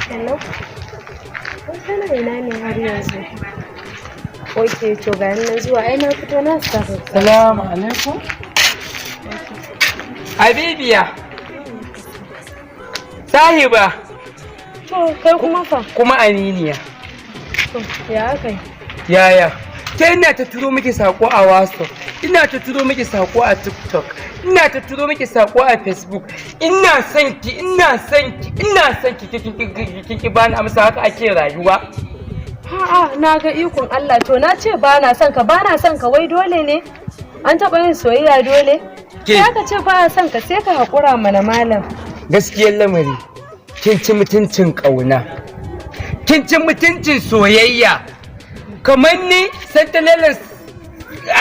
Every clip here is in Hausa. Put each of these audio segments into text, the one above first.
Hello? Kana ina ne har yanzu? Oke, to ga nan zuwa ai na fito na saka. Salamu alaikum. Habibiya. Sahiba. To kai kuma fa? Kuma aminiya. To ya kai? Yaya? Ke ina ta turo miki sako a WhatsApp, ina ta turo miki sako a TikTok, ina ta turo miki sako a Facebook. Ina son ki, ina son ki, ina son ki kin bani amsa. Haka ake rayuwa. A'a, na ga ikon Allah. To na ce ba na son ka, wai dole ne? An taɓa yin soyayya dole? Sai aka ce ba son ka sai ka haƙura mana malam. Gaskiyar lamari, kin ci mutuncin ƙauna, kin ci mutuncin soyayya. Kamar ni santalalar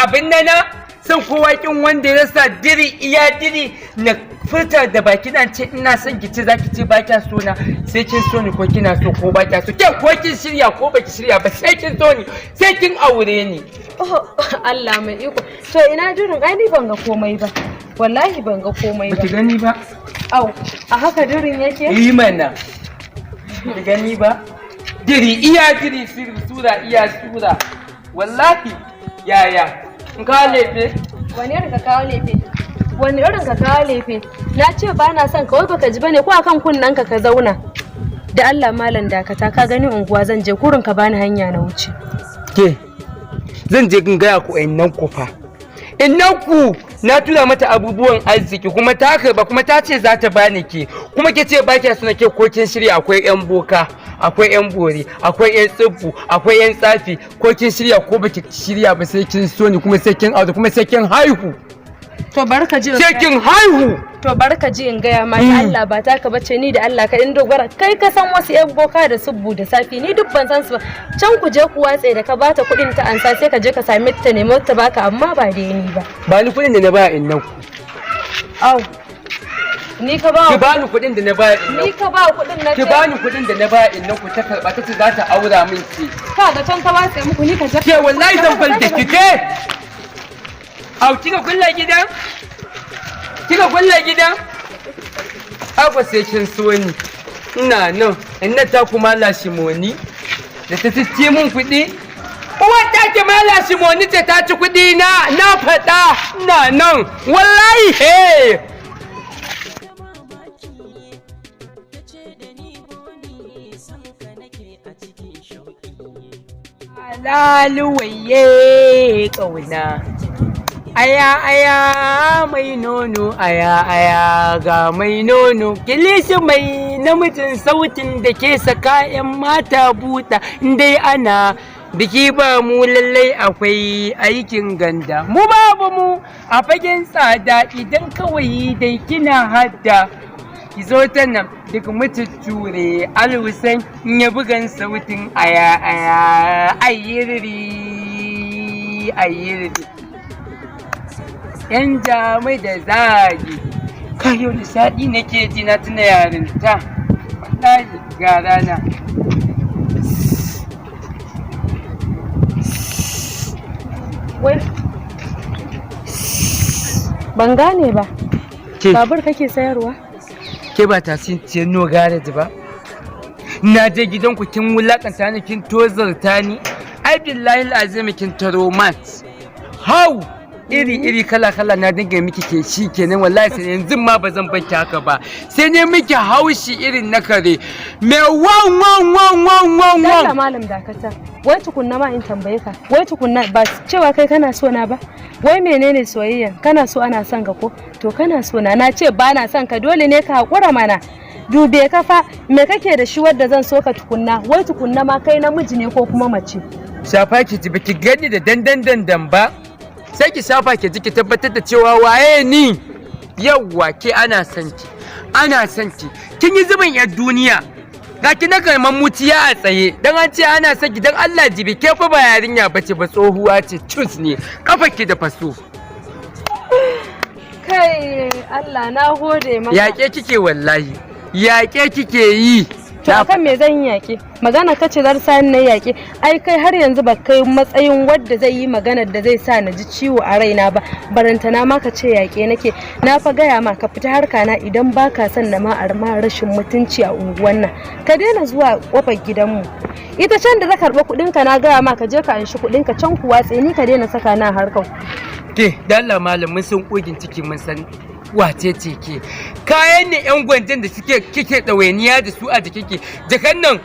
abin nana san kowa kin wanda ya sa diri iya diri na furta da baki na ce ina son ki ce zaki ce ba kya so na, sai kin so ni ko kina so ko ba kya so, ke ko kin shirya ko baki shirya ba sai kin so ni, sai kin aure ni. Oh Allah mai iko. To ina dirin ai ni ban ga komai ba, wallahi ban ga komai ba. Baki gani ba? Au, a haka dirin yake? Yi mana. Baki gani ba? Diri iya diri sura iya sura. Wallahi yaya in kawo lefe? Wani irin ka kawo lefe? Wani irin ka kawo lefe? Na ce ba na son ka, wai baka ji bane ko akan kunnen ka zauna? Da Allah malam dakata, ka gani unguwa zan je kurin ka bani hanya na wuce. Ke zan je in gaya ku innan ku fa. Innan ku na tura mata abubuwan arziki kuma ta karba kuma ta ce za ta bani ke, kuma ke ce ba kya suna ke ko kin shirya. Akwai yan boka, akwai yan bori, akwai yan tsibbu, akwai yan tsafi. Ko kin shirya ko baki shirya ba sai kin so ni, kuma sai kin aure, kuma sai kin haihu. To barka ji. Sai kin haihu. To barka ji in gaya ma Allah ba taka bace, ni da Allah ka in dogara. Kai ka san wasu yan boka da subbu da safi, ni duk ban san su ba. Can ku je ku watse da ka bata kuɗin ta ansa sai ka je ka same ta nemo ta baka, amma ba da ni ba. Ba ni kuɗin da na ba innan ku. Au. Ni ka ba. Ki bani kuɗin da na ba innan. Ni ka ba kuɗin na. Ki bani kuɗin da na ba innan ku, ta karɓa ta ce za ta aura min ki. Ka ga can ka watse muku, ni ka je. Ke wallahi zan falke ki ke. Au kika kulla gidan? Kika kulla gidan? Haka sai kin so ni. Ina nan, inna ta kuma lashimoni da ta ci mun kuɗi. Uwar ta ki ma lashimoni ce ta ci kuɗi na faɗa. Ina nan, wallahi he. Laluwaye ƙauna. Aya mai nono, aya ga mai nono, kilishi mai namijin sautin da ke saka 'yan mata buɗa. Dai ana biki ba mu lallai akwai aikin ganda, mu babu mu a fagen tsada. Idan kawai dai kina hadda ki zo ta nan duk mututure alhusan ya bugan sautin aya ayyirri. Yan jamai da zagi kayo nishaɗi nake ji na tuna yarinta. Wallahi ga rana. Wai ban gane ba. Babur kake sayarwa? Ke ba ta sinciyar no garage ba? Na je gidanku kin wulakanta ni, kin tozarta ni. Ai billahi azimi kin taro mat. How? Iri kala na dinga miki ke shi kenan, wallahi sai yanzu ma ba zan banki haka ba, sai ne miki haushi irin na kare me wan. Allah malam dakata, wai tukunna ma in tambaye ka, wai tukunna ba cewa kai kana so na ba? Wai menene soyayya? Kana so ana son ka ko? To kana so na ce ba na son ka, dole ne ka hakura mana. Dube ka fa, me kake da shi wanda zan so ka tukunna? Wai tukunna ma kai namiji ne ko kuma mace? Shafa ki ji baki gani da dandan ba, sai ki shafa ki ji ki tabbatar da cewa waye ni. Yawwa ke ana son ki, kin yi zubin yar duniya, ga ki na kalman mutiya a tsaye. Dan an ce ana son ki, dan Allah jibi ke fa ba yarinya bace ba, tsohuwa ce, cus ne kafa ki da faso. Kai Allah na gode maka. Yaƙe kike wallahi, yaƙe kike yi. To akan me zan yi yaƙe? Magana kace zar sani na yaƙe. Ai kai har yanzu ba kai matsayin wadda zai yi maganar da zai sa na ji ciwo a raina ba. Barantana ma ka ce yaƙe nake. Na fa gaya ma ka fita harka na idan baka son na ma arma rashin mutunci a unguwan nan. Ka daina zuwa kofar gidanmu. Ita can da ta karɓa kuɗinka na gaya ma ka je ka anshi kuɗinka can kuwa tseni ka daina saka na harkar. Ke dalla malam mun san kogin ciki mun san wace ce ke kayan ne yan gwanjan da kike ɗawainiya da su a jikinki jakan nan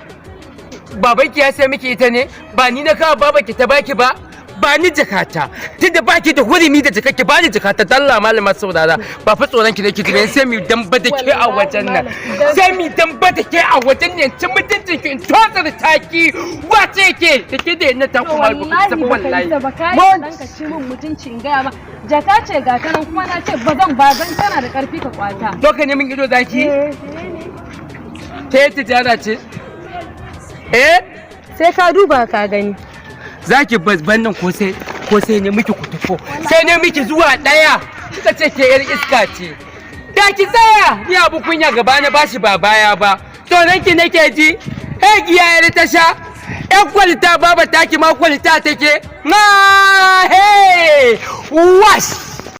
babanki ya sai miki ita ne ba ni na kawo babanki ta baki ba ba ni jakata tunda baki da hurumi da jakakki ba ni jakata dalla malama saurara ba fa tsoron ki nake jibe sai mi damba da ke a wajen nan sai mi damba da ke a wajen ne cin mutuncin ki in tsotsa da taki wace ke da ke da na ta kuma wallahi mun ka ci mun mutunci in gaya ma jaka ce ga kanan kuma na ce ba zan tana da karfi ka kwata to ka ne min ido zaki ke tijara ce sai ka duba ka gani zaki bazban nan ko sai ne miki kutufo sai ne miki zuwa daya kika ce ke yar iska ce da ki tsaya ni abu kunya gaba na bashi ba baya ba to nan ki nake ji giya yar ta sha yan kwalita baba taki ma kwalita take na wash